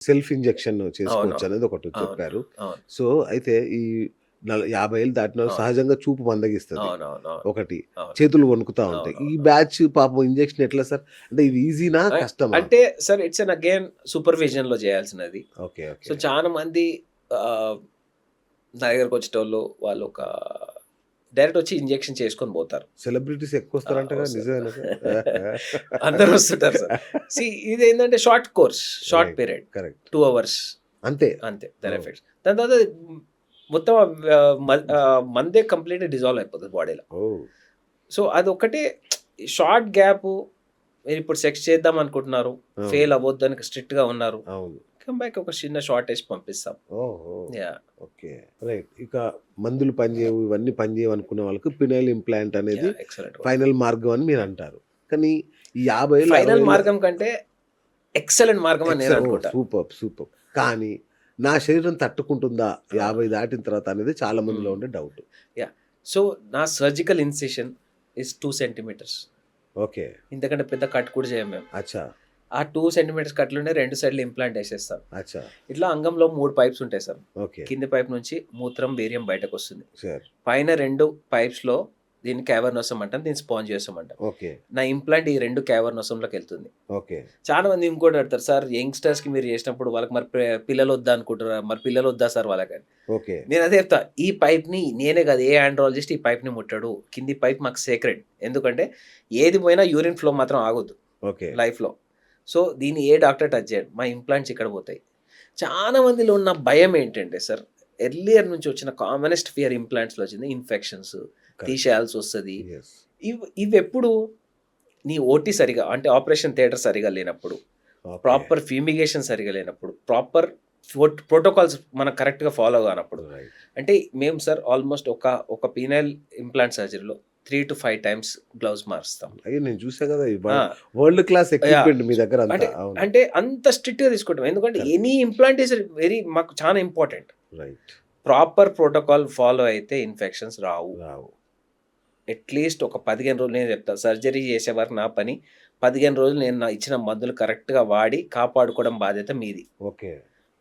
Self injection అవును. చేసుకోవచ్చు అనేది ఒకటి అవును. చెప్పారు. అవును. సో, అయితే ఈ 50 ఏళ్ళు దాటిన అవును. సహజంగా చూపు మందగిస్తది. అవునవునవును. ఒకటి. అవును. చేతులు వణుకుతా ఉంటాయి. ఈ అవునవును. బ్యాచ్ పాపం ఇంజెక్షన్ ఎట్లా సార్? అంటే ఇది ఈజీనా? కష్టమా? అంటే సార్ ఇట్స్ అన్ అగైన్ సూపర్విజన్‌లో చేయాల్సినది. ఓకే. So, okay. చాలా మంది ఆహ్, నా దగ్గరకొచ్చేటోళ్ళు వాళ్ళొక డైరెక్ట్ వచ్చి ఇంజెక్షన్ చేసుకొని పోతారు. సెలబ్రిటీస్ ఎక్కువొస్తారంటగా వస్తారు. నిజమేనా సార్? అందరూ వస్తుంటారు సార్. ఇదేంటంటే short course, short right. Period. Correct. 2 hours అంతే. అంతే దాని ఓహ్! ఎఫెక్ట్స్. దాని తర్వాత మొత్తం మందే కంప్లీట్‌గా డిజాల్వ్ అయిపోతది బాడీలో. ఓహ్! సో, అదొక్కటే షార్ట్ గ్యాపు. మీరిప్పుడు సెక్స్ చేద్దాం అనుకుంటున్నారు. అవును. ఫెయిల్ అవ్వద్దని స్ట్రిక్ట్‌గా ఉన్నారు. అవును. కమ్ బ్యాక్ ఒక చిన్న షార్టేజ్ పంపిస్తాం. ఓహో! యాహ్! ఓకే. రైట్. ఇక మందులు పనిచేయవు, ఇవన్నీ పనిచేయవు అనుకునే వాళ్ళకి పినైల్ ఇంప్లాంట్ అనేది యాహ్! Excellent word. ఫైనల్ మార్గం అని మీరంటారు. కానీ ఈ 50 ఏళ్ళు, 60 ఫైనల్ ఏళ్ళ మార్గం కంటే ఎక్సలెంట్ మార్గం అని నేను ఓహ్! అనుకుంటా. సూపర్బ్! సూపర్బ్! కానీ నా శరీరం తట్టుకుంటుందా ఆ! 50 దాటిన తర్వాత అనేది చాలా మందిలో హ్మ్. ఉండే డౌట్. యాహ్! సో, నా surgical incision is 2 centimetres. Okay. ఇంతకంటే పెద్ద కట్ కూడా చేయం మేము. అచ్చా! ఆ 2 సెంటీమీటర్స్ కట్‌లోనే 2 సైడ్‌లు ఇంప్లాంట్ ఏసేస్తాం. అచ్చా! ఇట్లా అంగంలో 3 పైప్స్ ఉంటాయి సార్. ఓకే. కింది పైప్ నుంచి మూత్రం, వీర్యం బయటకొస్తుంది. సార్. పైన 2 పైప్స్‌లో దీన్ని క్యావర్నోసమ్ అంటాం. దీన్ని స్పాంజియోసమ్ అంటాం. ఓకే. నా ఇంప్లాంట్ ఈ 2 క్యావర్నోసమ్‌లోకెళ్తుంది. ఓకే. చాలా మంది ఇంకోటి అడుగుతారు, "సార్ యంగ్‌స్టర్స్‌కి మీరు చేసినప్పుడు వాళ్ళకి మరి పిల్లలొద్దా అనుకుంటారా? మరి పిల్లలొద్దా సార్ వాళ్ళకని?" ఓకే. నేను అదే చెప్తా. ఈ పైప్‌ని నేనే కాదు ఏ ఆండ్రాలజిస్ట్ ఈ పైప్‌ని ముట్టడు. కింది పైప్ మాకు సేక్రెడ్. ఎందుకంటే ఏది పోయినా యూరిన్ ఫ్లో మాత్రం ఆగొద్దు ఓకే. లైఫ్‌లో. సో, దీన్ని ఏ డాక్టర్ టచ్ చేయడు. మా ఇంప్లాంట్స్ ఇక్కడ పోతాయి. చాలా మందిలో ఉన్న భయం ఏంటంటే సార్, ఎర్లియర్ నుంచి వచ్చిన కామనెస్ట్ ఫియర్ ఇంప్లాంట్స్‌లో వచ్చింది ఇన్ఫెక్షన్స్. కరెక్ట్. తీసేయాల్సొస్తది. యెస్. ఇవెప్పుడు నీ ఓటీ సరిగా అంటే ఆపరేషన్ థియేటర్ సరిగా లేనప్పుడు, ఓకే. ప్రాపర్ ఫ్యూమిగేషన్ సరిగా లేనప్పుడు, ప్రాపర్ ప్రోటోకాల్స్ మనం కరెక్ట్‌గా ఫాలో కానప్పుడు. రైట్. అంటే మేము సార్ ఆల్మోస్ట్ ఒక పీనల్ ఇంప్లాంట్ సర్జరీలో 3-5 టైమ్స్ గ్లౌస్ మారుస్తాం. అయ్యో! నేను చూసా కదా! ఆ! World class yeah! ఎక్విప్‌మెంట్ మీ దగ్గర అంటే అంతా. అవును. అంటే అంత స్ట్రిక్ట్‌గా తీసుకుంటాం. ఎందుకంటే కరెక్ట్. ఎనీ ఇంప్లాంట్ ఈస్ మాకు చాలా important. Right. Proper protocol follow అయితే ఇన్ఫెక్షన్స్ రావు. రావు. అట్‌లీస్ట్ ఒక 15 రోజులు నేను చెప్తా. సర్జరీ చేసే వరకు నా పని. 15 రోజులు నేను నా ఇచ్చిన మందులు కరెక్ట్‌గా వాడి కాపాడుకోవడం బాధ్యత మీది. ఓకే.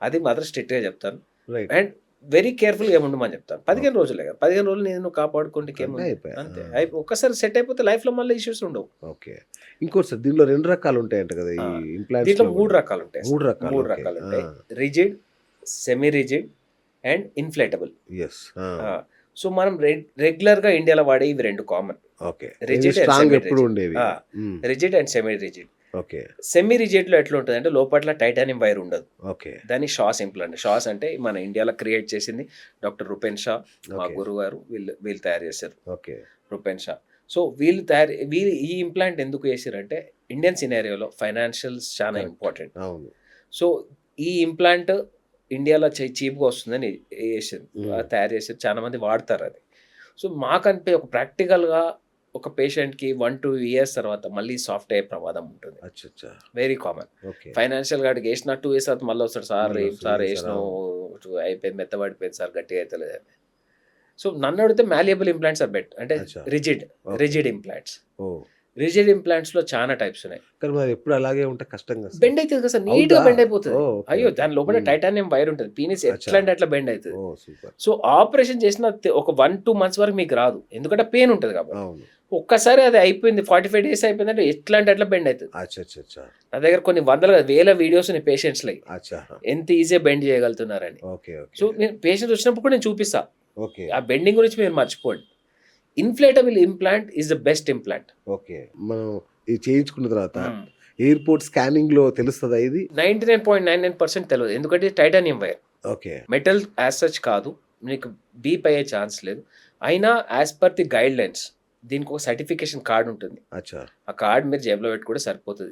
అది మాత్రం స్ట్రిక్ట్‌గా చెప్తాను. రైట్. అండ్ వెరీ కేర్‌ఫుల్‌గా ఉండమని చెప్తాను. 15 ఓకే. రోజులే కదా! 15 రోజులు నేను కాపాడుకుంటే అంటే ఇంకేముంది. అయిపాయే. అంతే. ఆ! ఒక్కసారి సెట్ అయిపోతే లైఫ్‌లో మళ్ళీ ఇష్యూస్ ఉండవు. ఓకే. ఇంకోటి సార్ దీనిలో 2 రకాలుంటాయంట కదా! ఆ! ఈ దీంట్లో ఇంప్లాంట్స్‌లో 3 గూడా. రకాలుంటాయి 3 సార్. రకాలు. 3 ఓకే. ఆ! రకాలుంటాయి. Rigid, semi rigid and inflatable. Yes. ఆ! ఆ! సో, మనం రెగ్యులర్‌గా ఇండియాలో వాడేవి ఇవి 2 కామన్. ఓకే. ఇది రిజిడ్ అండ్ స్ట్రాంగ్ సెమీ ఎప్పుడు రిజిడ్. ఉండేవి. ఆ! Hmm. Rigid and semi rigid. Okay. Semi రిజిడ్‌లో ఎట్లుంటదంటే లోపట్ల టైటానియం వైర్ ఉండదు. ఓకే. దాన్ని షాస్ ఇంప్లాంట్. షాస్ అంటే మన ఇండియాలో క్రియేట్ చేసింది డాక్టర్ రూపెన్ షా మా ఓకే. గురువుగారు. వీళ్ళు తయారు చేశారు. ఓకే. రూపెన్ షా. సో, వీళ్ళు ఈ ఇంప్లాంట్ ఎందుకు ఏసిర్రంటే ఇండియన్ సినారియోలో ఫైనాన్షియల్స్ చానా కరెక్ట్. ఇంపార్టెంట్. అవును. సో, ఈ ఇంప్లాంట్ ఇండియాలో చీప్‌గా వస్తుందని ఏసిర్రు. హ్మ్. తయారు చేసిర్రు. చాలా మంది వాడతారది. సో, మాకంటే ఒక ప్రాక్టికల్‌గా ఒక పేషెంట్‌కి 1-2 ఇయర్స్ తర్వాత మళ్ళీ సాఫ్ట్ అయ్యే ప్రమాదం ఉంటుంది. అచ్చచ్చా! Very common. ఓకే. ఫైనాన్షియల్‌గా ఆడికేసిన 2 ఇయర్స్ తర్వాత మళ్ళొస్తాడు. సార్ ఏం మళ్ళొస్తది. సార్ ఏం సార్ ఏసినావు అవును. అయిపోయింది మెత్తబడిపోయింది సార్ గట్టిగా అయితలేదని. సో, నన్నడిగితే మాల్యబుల్ ఇంప్లాంట్స్ ఆర్ అంటే అచ్చా! Rigid, okay. Rigid implants. Oh! Rigid ఇంప్లాంట్స్‌లో చానా టైప్స్ ఉన్నాయి. కానీ మరి ఎప్పుడు అలాగే ఉంటే కష్టం కదా సార్. బెండ్ అయితది కదా సార్. నీట్‌గా అవుదా? బెండ్ అయిపోతది. ఓహ్! ఓకే. అయ్యో! ఓకే. దాని లోపల హ్మ్. టైటానియం వైర్ ఉంటది. పీనిస్ అచ్చా! ఎట్లా అంటే అట్లా బెండ్ అయితది. ఓహ్! సూపర్. సో, ఆపరేషన్ చేసిన ఒక 1-2 మంత్స్ వరకు మీకు రాదు. ఎందుకంటే పెయిన్ ఉంటది కాబట్టి. అవును. ఒక్కసారి అది అయిపోయింది 45 డేస్ అయిపోయిందంటే ఎట్లా అంటే అట్లా బెండ్ అయితది. అచ్చచ్చచ్చా! నా దగ్గర కొన్ని వందల వేల వీడియోస్ ఉన్నాయి పేషెంట్స్‌లయి. అచ్చా! ఎంత ఈజీగా బెండ్ చేయగలుగుతున్నారని. ఓకే. So, okay. నేను పేషెంట్స్ వచ్చినప్పుడు కూడా నేను చూపిస్తా. ఓకే. ఆ బెండింగ్ గురించి మీరు మర్చిపోండి. Inflatable implant is the best implant. Okay. మనం ఇది చేయించుకున్న తర్వాత హ్మ్. ఎయిర్‌పోర్ట్ స్కానింగ్‌లో తెలుస్తదా ఇది? 99.99% తెలవదు. ఎందుకంటే titanium wire. Okay. Metal as such కాదు. మీకు బీప్ అయ్యే ఛాన్స్ లేదు. అయినా యాస్ పర్ ది గైడ్‌లైన్స్ దీనికొక సర్టిఫికేషన్ కార్డ్ ఉంటుంది. అచ్చా! ఆ కార్డ్ మీరు జేబులో పెట్టుకుంటే సరిపోతది.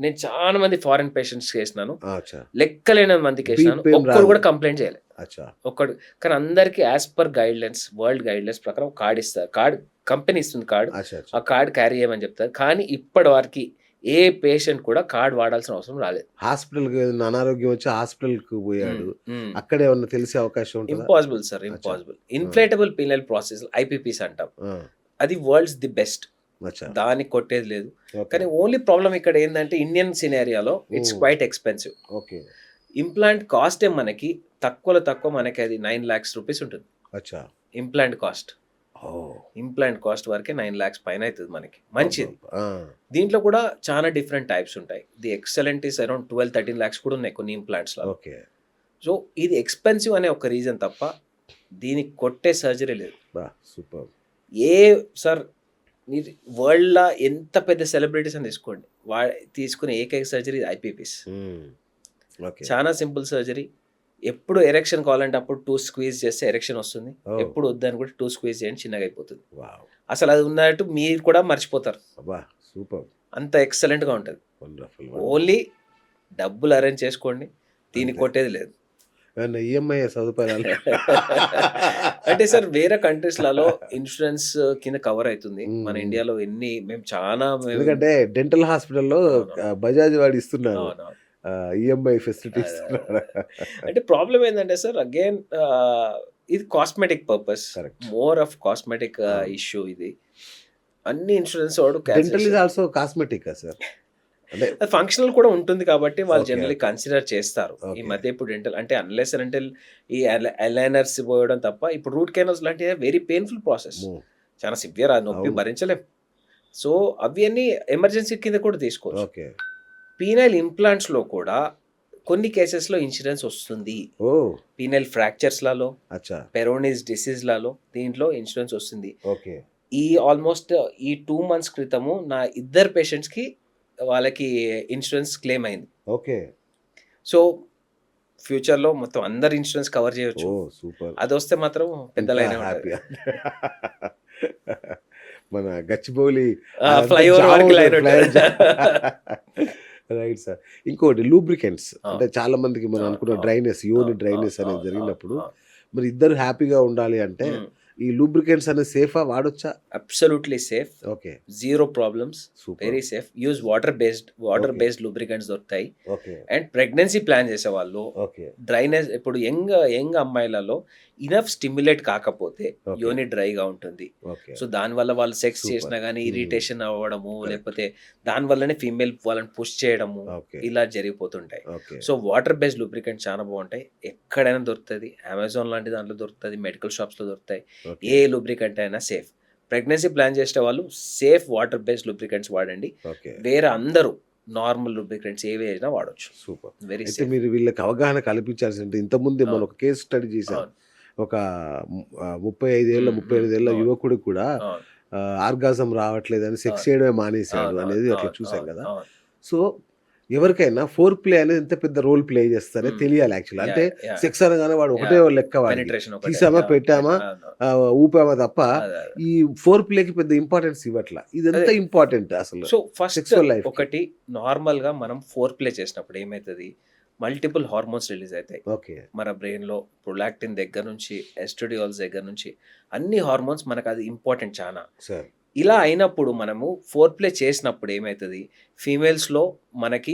నేను చాలా మంది ఫారిన్ పేషెంట్స్‌కి ఏసినాను. అచ్చా! లెక్కలేనన్ని మందికేసినాను. బీప్ ఏం ఒక్కడు రాదు. కూడా కంప్లెయింట్ చేయలే. అచ్చా! ఒక్కడు. కానీ అందరికి as per guidelines, world guidelines ప్రకారం కార్డ్ ఇస్తారు. కార్డ్ కంపెనీ ఇస్తుంది కార్డ్. అచ్చా! ఆ అచ్చా! కార్డ్ క్యారీ చేయమని చెప్తారు. కానీ ఇప్పటి వరకి ఏ పేషెంట్ కూడా కార్డ్ వాడాల్సిన అవసరం రాలేదు. హాస్పిటల్‌కి ఏదైనా అనారోగ్యం వచ్చి హాస్పిటల్‌కి హ్మ్. పోయాడు. హ్మ్. అక్కడేమన్నా తెలిసే అవకాశం ఉంటదా? Impossible sir. అచ్చా! ఇంపాసిబుల్. ఆ! ఇన్‌ఫ్లేటబుల్ పీనల్ ప్రాసెస్ ఐపీపీస్ అంటాం. ఆ! అది వరల్డ్స్ ది బెస్ట్. అచ్చా. దానికి కొట్టేది లేదు. ఓకే. కానీ ఓన్లీ ప్రాబ్లం ఇక్కడ ఏంటంటే ఇండియన్ సినారియాలో it's quite expensive. Okay. Implant కాస్టే మనకి తక్కువలో తక్కువ మనకి అది 9 lakhs రూపీస్ ఉంటుంది అచ్చా. Implant cost. Oh! Implant cost వరకే 9 lakhs పైన అవుతుంది మనకి. మంచిది. ఆ! దీంట్లో కూడా చాలా డిఫరెంట్ టైప్స్ ఉంటాయి. The excellent is around 12-13 lakhs కూడా ఉన్నాయి కొన్ని ఇంప్లాంట్స్లో. ఓకే. సో ఇది ఎక్స్పెన్సివ్ అనే ఒక రీజన్ తప్ప దీనికి కొట్టే సర్జరీ లేదు. బా సూపర్. ఏ సార్ మీరు వరల్డ్లో ఎంత పెద్ద సెలబ్రిటీస్ అని తీసుకోండి, తీసుకునే ఏకైక సర్జరీ ఐపీపీస్. ఓకే. చాలా సింపుల్ సర్జరీ. ఎప్పుడు ఎరెక్షన్ కావాలంటే అప్పుడు 2 స్క్వీజ్ చేస్తే ఎరెక్షన్ వస్తుంది. Oh. ఎప్పుడు వద్దని కూడా 2 స్క్వీజ్ చేయండి, చిన్నగా అయిపోతుంది. వావ్! అసలు అది ఉన్నట్టు మీరు కూడా మర్చిపోతారు. అబ్బా సూపర్. అంత ఎక్సలెంట్గా ఉంటుంది. వండర్ఫుల్. ఓన్లీ డబ్బులు అరేంజ్ చేసుకోండి, దీనికి అంతే. కొట్టేది లేదు. ఏమన్నా ఈఎంఐ సదుపాయాలు? అంటే సార్ వేరే కంట్రీస్లలో ఇన్సూరెన్స్ కింద కవర్ అవుతుంది. మన మ్మ్. ఇండియాలో మేము చాలా ఎందుకంటే డెంటల్ హాస్పిటల్లో అవును. బజాజ్ వాడు ఇస్తున్నారు అవునవును. ఈఎంఐ ఫెసిలిటీ అదే, ఇస్తున్నారు. అంటే ప్రాబ్లం ఏంటంటే సార్ అగైన్ ఇది cosmetic purpose, correct. More of cosmetic అవును. ఇష్యూ ఇది. అన్ని ఇన్సూరెన్స్ వాడు dental is also cosmetic sir. అంటే ఫంక్షనల్ కూడా ఉంటుంది కాబట్టి వాళ్ళు Okay, జనరల్లీ okay. కన్సిడర్ చేస్తారు. ఈ Okay. మధ్య ఇప్పుడు డెంటల్ అంటే అన్లెస్ అంటే ఈ అలైనర్స్ పోయడం తప్ప ఇప్పుడు రూట్ కెనాల్స్ లాంటి వెరీ పెయిన్ఫుల్ ప్రాసెస్. మో- చాలా సివియర్, ఆ నొప్పి అవును. భరించలేం. సో అవి అన్ని ఎమర్జెన్సీ కింద కూడా తీసుకోవచ్చు. ఓకే. పీనైల్ ఇంప్లాంట్స్లో కూడా కొన్ని కేసెస్లో ఇన్సూరెన్స్ వస్తుంది. ఓ పీనైల్ ఫ్రాక్చర్స్లలో, అచ్చా. పెరోనిస్ డిసీజ్లలో దీంట్లో ఇన్సూరెన్స్ వస్తుంది. ఓకే. ఈ ఆల్మోస్ట్ ఈ 2 months క్రితము నా 2 పేషెంట్స్కి వాళ్ళకి ఇన్సూరెన్స్ క్లెయిమ్ అయింది. ఓకే. సో ఫ్యూచర్లో మొత్తం అందరు ఇన్సూరెన్స్ కవర్ చేయొచ్చు. ఓ సూపర్. అది వస్తే మాత్రం పెద్ద లైన్ హ్యాపీ. మన గచ్చిబౌలి ఫ్లైఓవర్ వరకు లైన్ ఉంటుంది. Right sir. ఇంకోటి లూబ్రికెంట్స్, ఆ. అంటే చాలా మందికి మనం ఆ, అనుకున్న ఆ, డ్రైనెస్, యోని డ్రైనెస్ అనేది జరిగినప్పుడు మరి ఇద్దరు హ్యాపీగా ఉండాలి అంటే ఈ లూబ్రికెంట్స్ అనేది సేఫా, వాడొచ్చా? Absolutely safe, okay. 0 problems, super. Very safe. Use water based lubricants దొరుకుతాయి. ఓకే. అండ్ ప్రెగ్నెన్సీ ప్లాన్ చేసే వాళ్ళు ఓకే. డ్రైనెస్ ఇప్పుడు యంగ్ అమ్మాయిలలో ఇనఫ్ స్టిమ్యులేట్ కాకపోతే Okay. యోని డ్రైగా ఉంటుంది. ఓకే. సో దానివల్ల వాళ్ళు సెక్స్ Super. చేసినా కానీ Hmm. ఇరిటేషన్ అవ్వడము, Correct. లేకపోతే దానివల్లనే ఫీమేల్ వాళ్ళని పుష్ చేయడము, ఓకే. ఇలా జరిగిపోతుంటాయి. Okay. So water based lubricant చాలా బాగుంటాయి. ఎక్కడైనా దొరుకుతుంది. అమెజాన్ లాంటి దాంట్లో దొరుకుతుంది, మెడికల్ షాప్స్లో దొరుకుతాయి. ఓకే. ఏ లూబ్రికెంట్ అయినా సేఫ్. ప్రెగ్నెన్సీ ప్లాన్ చేసే వాళ్ళు సేఫ్ వాటర్ బేస్డ్ లూబ్రికెంట్స్ వాడండి. ఓకే. వేరే అందరూ నార్మల్ లూబ్రికెంట్స్ ఏవి అయినా వాడొచ్చు. సూపర్. వెరీ అయితే సేఫ్. మీరు వీళ్ళకి అవగాహన కల్పించాల్సి ఉంటుంది. ఇంతకుముందే మనం అవును. ఒక కేసు స్టడీ చేసాం. అవును. ఒక 35 ఏళ్ళ 38 ఏళ్ళ అవును. యువకుడు కూడా అవును. ఆర్గాజం రావట్లేదని సెక్స్ అవును. చేయడమే మానేశాడు అవును. అనేది అట్లా అవును. చూసాం అవును. కదా. అవును. సో ఎవరికైనా ఫోర్ ప్లే అనేది ఎంత పెద్ద రోల్ ప్లే చేస్తారో తెలియాలి యాక్చువల్. అంటే Yeah. సెక్స్ అనగానే వాడు ఒకటే లెక్క, వాడికి Penetration ఒకటే. తీసామా Yeah. పెట్టామా అవును. ఊపామా తప్ప అదే, అదే. ఈ ఫోర్ ప్లేకి పెద్ద ఇంపార్టెన్స్ ఇవ్వట్లా. ఇది ఎంత అదే. ఇంపార్టెంట్ అసలు సో ఫస్ట్ sexual life కి. ఒకటి నార్మల్ గా మనం ఫోర్ ప్లే చేసినప్పుడు ఏమవుతుంది, మల్టిపుల్ హార్మోన్స్ రిలీజ్ అవుతాయి ఓకే. మన బ్రెయిన్ లో. ప్రొలాక్టిన్ దగ్గర నుంచి ఎస్ట్రోడియోల్స్ దగ్గర నుంచి అన్ని హార్మోన్స్ మనకు అది ఇంపార్టెంట్ చాలా. సార్. ఇలా అయినప్పుడు మనము ఫోర్ ప్లే చేసినప్పుడు ఏమవుతుంది, ఫీమేల్స్ లో మనకి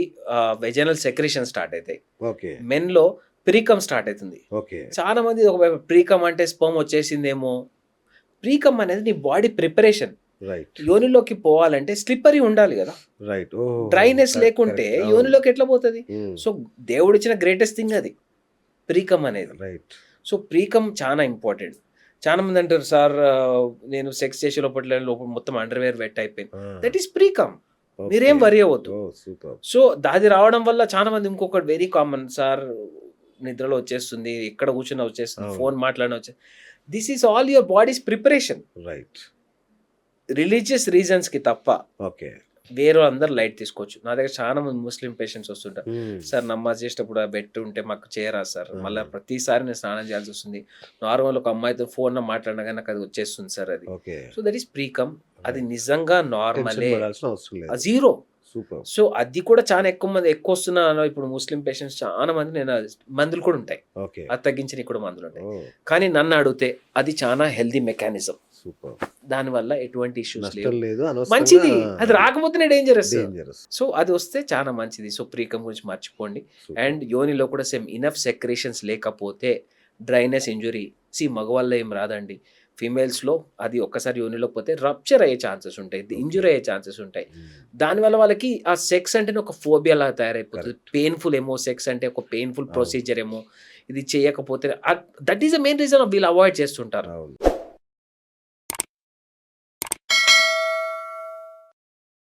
వెజనల్ సెక్రేషన్ స్టార్ట్ అవుతాయి, ఓకే. మెన్ లో ప్రీకమ్ స్టార్ట్ అవుతుంది. ఓకే. చాలా మంది ఒక ప్రీకమ్ అంటే స్పర్మ్ వచ్చేసిందేమో. ప్రీకమ్ అనేది నీ బాడీ ప్రిపరేషన్. రైట్. యోనిలోకి పోవాలంటే స్లిప్పరీ ఉండాలి కదా. రైట్. డ్రైనెస్ లేకుంటే యోనిలోకి ఎట్లా పోతుంది? సో దేవుడు ఇచ్చిన గ్రేటెస్ట్ థింగ్ అది ప్రీకమ్ అనేది. రైట్. సో ప్రీకమ్ చాలా ఇంపార్టెంట్. చాలా మంది అంటారు సార్ నేను సెక్స్ చేసే లోపల మొత్తం అండర్వేర్ వెట్ అయిపోయింది. That is precum. మీరేం వరి అవ్వద్దు. సూపర్. సో అది రావడం వల్ల చాలా మంది ఇంకొకటి వెరీ కామన్, సార్ నిద్రలో వచ్చేస్తుంది, ఎక్కడ కూర్చున్నా వచ్చేస్తుంది, అవును. ఫోన్ మాట్లాడిన వచ్చేస్తుంది. This is all your bodies preparation. Right. Religious reasons కి తప్ప ఓకే. వేరే అందరు లైట్ తీసుకోవచ్చు. నా దగ్గర చాలా మంది ముస్లిం పేషెంట్స్ వస్తుంటారు, సార్ నమాజ్ చేసేటప్పుడు ఆ బెట్ ఉంటే మాకు చేయరా సార్, మళ్ళీ ప్రతిసారి నేను స్నానం చేయాల్సి వస్తుంది, నార్మల్ ఒక అమ్మాయితో ఫోన్ మాట్లాడినా కానీ నాకు అది వచ్చేస్తుంది సార్ అది. Okay. So that is precum. అది నిజంగా నార్మలే, అవసరం లేదు. జీరో. సూపర్. సో అది కూడా చాలా ఎక్కువ వస్తున్నా. ఇప్పుడు ముస్లిం పేషెంట్స్ చాలా మంది, నేను మందులు కూడా ఉంటాయి, ఓకే. అది తగ్గించిన కూడా మందులు ఉంటాయి. కానీ నన్ను అడిగితే అది చాలా హెల్దీ మెకానిజం. సూపర్. దానివల్ల ఎటువంటి ఇష్యూస్ నష్టం లేవు, లేదు, మంచిది. అది రాకపోతేనే డేంజరస్. డేంజరస్. సో అది వస్తే చాలా మంచిది. సో ప్రీకమ్ గురించి మర్చిపోండి. అండ్ యోనిలో కూడా సేమ్ ఇనఫ్ సెక్రేషన్స్ లేకపోతే డ్రైనెస్ ఇంజురీ, మగవాళ్ళ ఏం రాదండి, ఫీమేల్స్లో అది ఒక్కసారి యోనిలోకి పోతే రప్చర్ అయ్యే ఛాన్సెస్ ఉంటాయి, ఇంజురీ అయ్యే ఛాన్సెస్ ఉంటాయి. దానివల్ల వాళ్ళకి ఆ సెక్స్ అంటేనే ఒక ఫోబియా లాగా తయారైపోతుంది. పెయిన్ఫుల్ ఏమో, సెక్స్ అంటే ఒక పెయిన్ఫుల్ ప్రొసీజర్ ఏమో, ఇది చేయకపోతే that is the main reason వీళ్ళు అవాయిడ్ చేస్తుంటారు. అవును.